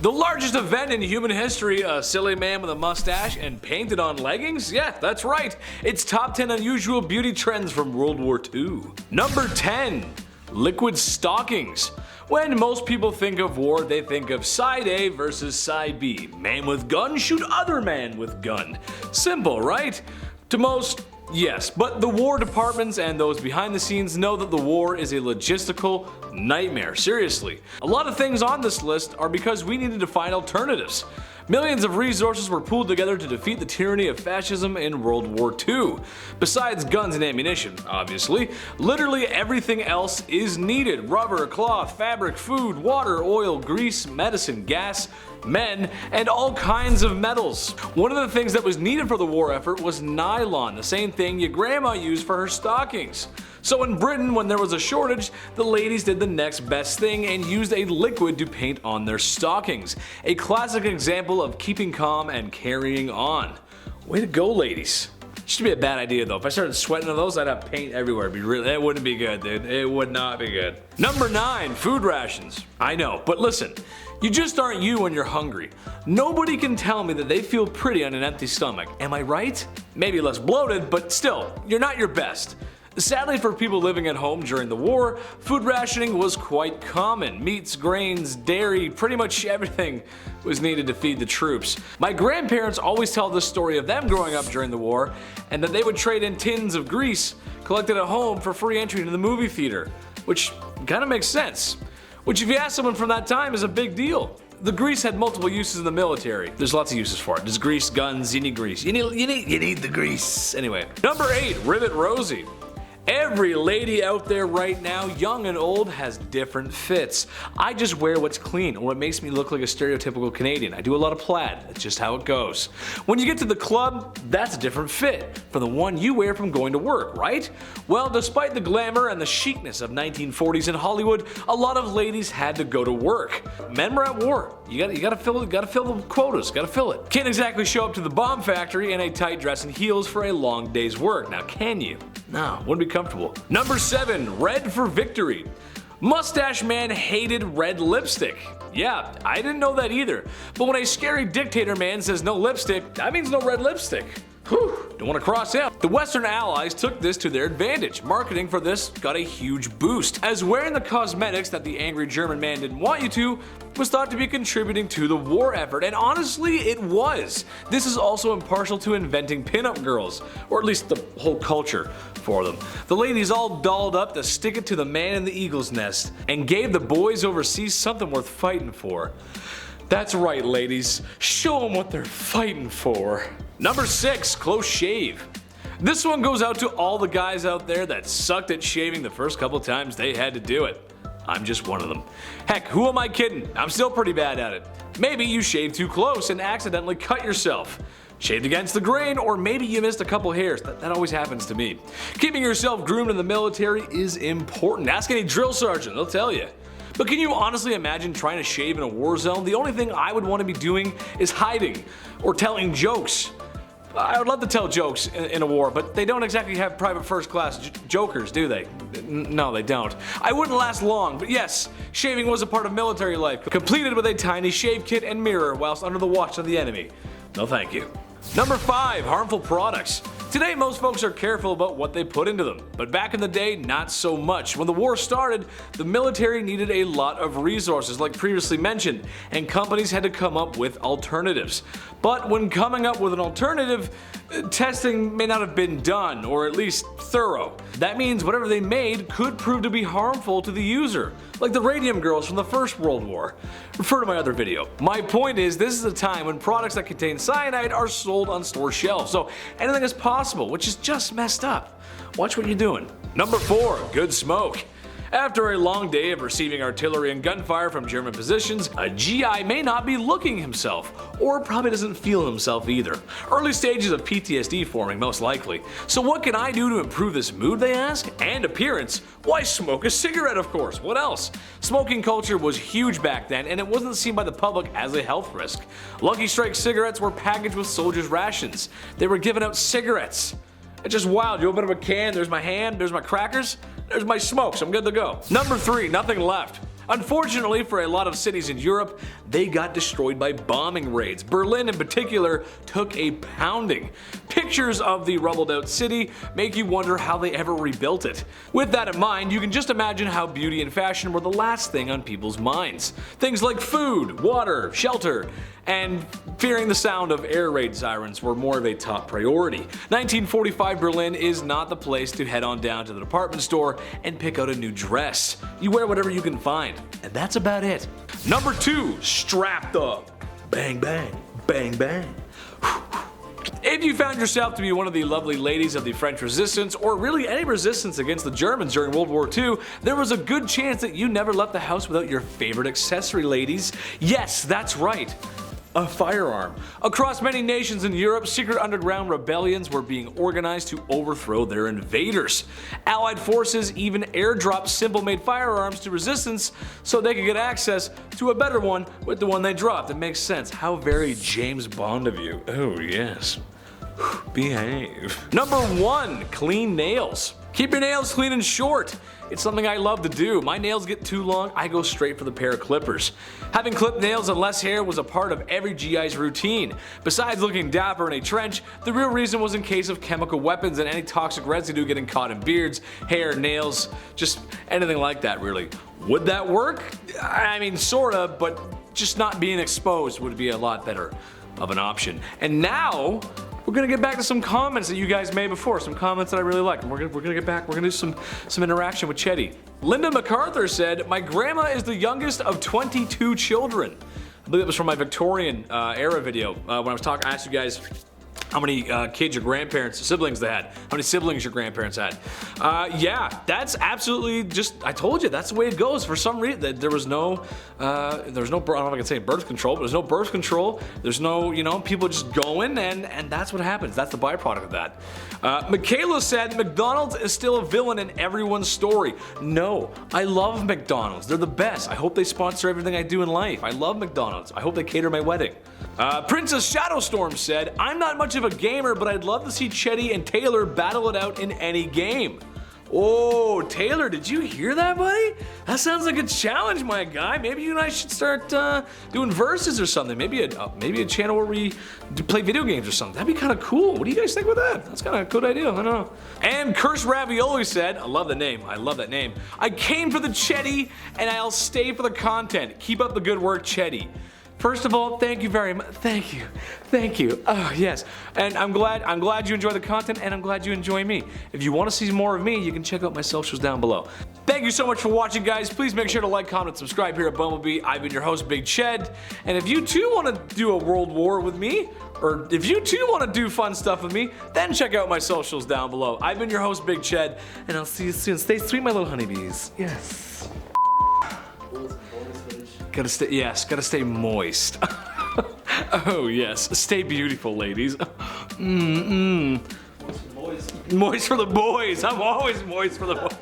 The largest event in human history, a silly man with a mustache and painted on leggings? Yeah, that's right. It's top 10 unusual beauty trends from World War II. Number 10. Liquid stockings. When most people think of war, they think of side A versus side B. Man with gun shoot other man with gun. Simple, right? To most, yes, but the war departments and those behind the scenes know that the war is a logistical nightmare, seriously. A lot of things on this list are because we needed to find alternatives. Millions of resources were pooled together to defeat the tyranny of fascism in World War II. Besides guns and ammunition, obviously, literally everything else is needed. Rubber, cloth, fabric, food, water, oil, grease, medicine, gas, men, and all kinds of metals. One of the things that was needed for the war effort was nylon, the same thing your grandma used for her stockings. So in Britain, when there was a shortage, the ladies did the next best thing and used a liquid to paint on their stockings. A classic example of keeping calm and carrying on. Way to go, ladies. Should be a bad idea though. If I started sweating on those, I'd have paint everywhere. It wouldn't be good, dude. It would not be good. Number 9, food rations. I know, but listen. You just aren't you when you're hungry. Nobody can tell me that they feel pretty on an empty stomach. Am I right? Maybe less bloated, but still, you're not your best. Sadly for people living at home during the war, food rationing was quite common. Meats, grains, dairy, pretty much everything was needed to feed the troops. My grandparents always tell this story of them growing up during the war, and that they would trade in tins of grease collected at home for free entry into the movie theater. Which kinda makes sense. Which if you ask someone from that time is a big deal. The grease had multiple uses in the military. There's lots of uses for it. There's grease, guns, you need grease. You need the grease. Anyway. Number 8, Rivet Rosie. Every lady out there right now, young and old, has different fits. I just wear what's clean or what makes me look like a stereotypical Canadian. I do a lot of plaid, that's just how it goes. When you get to the club, that's a different fit from the one you wear from going to work, right? Well, despite the glamour and the chicness of 1940s in Hollywood, a lot of ladies had to go to work. Men were at war. You gotta fill the quotas, gotta fill it. Can't exactly show up to the bomb factory in a tight dress and heels for a long day's work. Now can you? No, wouldn't be comfortable. Number 7, red for victory. Mustache man hated red lipstick. Yeah, I didn't know that either. But when a scary dictator man says no lipstick, that means no red lipstick. Whew, don't want to cross him. The Western Allies took this to their advantage. Marketing for this got a huge boost, as wearing the cosmetics that the angry German man didn't want you to was thought to be contributing to the war effort, and honestly, it was. This is also impartial to inventing pinup girls, or at least the whole culture for them. The ladies all dolled up to stick it to the man in the eagle's nest, and gave the boys overseas something worth fighting for. That's right, ladies. Show them what they're fighting for. Number 6, close shave. This one goes out to all the guys out there that sucked at shaving the first couple times they had to do it. I'm just one of them. Heck, who am I kidding? I'm still pretty bad at it. Maybe you shaved too close and accidentally cut yourself. Shaved against the grain, or maybe you missed a couple hairs. That always happens to me. Keeping yourself groomed in the military is important. Ask any drill sergeant, they'll tell you. But can you honestly imagine trying to shave in a war zone? The only thing I would want to be doing is hiding or telling jokes. I would love to tell jokes in a war, but they don't exactly have private first class jokers, do they? No, they don't. I wouldn't last long, but yes, shaving was a part of military life, completed with a tiny shave kit and mirror whilst under the watch of the enemy. No thank you. Number 5, harmful products. Today most folks are careful about what they put into them, but back in the day not so much. When the war started, the military needed a lot of resources like previously mentioned, and companies had to come up with alternatives. But when coming up with an alternative, testing may not have been done, or at least thorough. That means whatever they made could prove to be harmful to the user, like the radium girls from the First World War. Refer to my other video. My point is, this is a time when products that contain cyanide are sold on store shelves, so anything is possible, which is just messed up. Watch what you're doing. Number 4, good smoke. After a long day of receiving artillery and gunfire from German positions, a GI may not be looking himself, or probably doesn't feel himself either. Early stages of PTSD forming, most likely. So what can I do to improve this mood, they ask? And appearance? Why, smoke a cigarette, of course. What else? Smoking culture was huge back then, and it wasn't seen by the public as a health risk. Lucky Strike cigarettes were packaged with soldiers' rations. They were giving out cigarettes. It's just wild. You open up a can, there's my hand, there's my crackers, there's my smoke, so I'm good to go. Number 3, nothing left. Unfortunately for a lot of cities in Europe, they got destroyed by bombing raids. Berlin in particular took a pounding. Pictures of the rubbled out city make you wonder how they ever rebuilt it. With that in mind, you can just imagine how beauty and fashion were the last thing on people's minds. Things like food, water, shelter, and fearing the sound of air raid sirens were more of a top priority. 1945 Berlin is not the place to head on down to the department store and pick out a new dress. You wear whatever you can find, and that's about it. Number 2, strapped up. Bang bang, bang bang. If you found yourself to be one of the lovely ladies of the French Resistance, or really any resistance against the Germans during World War II, there was a good chance that you never left the house without your favorite accessory, ladies. Yes, that's right. A firearm. Across many nations in Europe, secret underground rebellions were being organized to overthrow their invaders. Allied forces even airdropped simple-made firearms to resistance so they could get access to a better one with the one they dropped. It makes sense. How very James Bond of you. Oh yes. Behave. Number 1, clean nails. Keep your nails clean and short. It's something I love to do. My nails get too long, I go straight for the pair of clippers. Having clipped nails and less hair was a part of every GI's routine. Besides looking dapper in a trench, the real reason was in case of chemical weapons and any toxic residue getting caught in beards, hair, nails, just anything like that really. Would that work? I mean, sorta, but just not being exposed would be a lot better of an option. And now, we're gonna get back to some comments that you guys made before, some comments that I really like. And we're gonna get back, we're gonna do some interaction with Chetty. Linda MacArthur said, my grandma is the youngest of 22 children. I believe it was from my Victorian era video. When I was talking, I asked you guys how many kids your grandparents, siblings they had. How many siblings your grandparents had. Yeah, that's absolutely just, I told you, that's the way it goes. For some reason, there was no, I don't know if I can say birth control, but there's no birth control. There's no, you know, people just going and that's what happens. That's the byproduct of that. Michaela said, McDonald's is still a villain in everyone's story. No, I love McDonald's. They're the best. I hope they sponsor everything I do in life. I love McDonald's. I hope they cater my wedding. Princess Shadowstorm said, I'm not much of a gamer, but I'd love to see Chetty and Taylor battle it out in any game. Oh, Taylor, did you hear that, buddy? That sounds like a challenge, my guy. Maybe you and I should start doing verses or something. Maybe a channel where we play video games or something. That'd be kind of cool. What do you guys think about that? That's kind of a good idea. I don't know. And Curse Ravioli said, I love the name. I love that name. I came for the Chetty, and I'll stay for the content. Keep up the good work, Chetty. First of all, thank you very much. Thank you. Thank you. Oh, yes. And I'm glad you enjoy the content, and I'm glad you enjoy me. If you want to see more of me, you can check out my socials down below. Thank you so much for watching, guys. Please make sure to like, comment, subscribe here at Bumblebee. I've been your host, Big Ched. And if you too want to do a world war with me, or if you too want to do fun stuff with me, then check out my socials down below. I've been your host, Big Ched, and I'll see you soon. Stay sweet, my little honeybees. Yes. Gotta stay moist. Oh yes, stay beautiful, ladies. Moist for the boys. I'm always moist for the boys.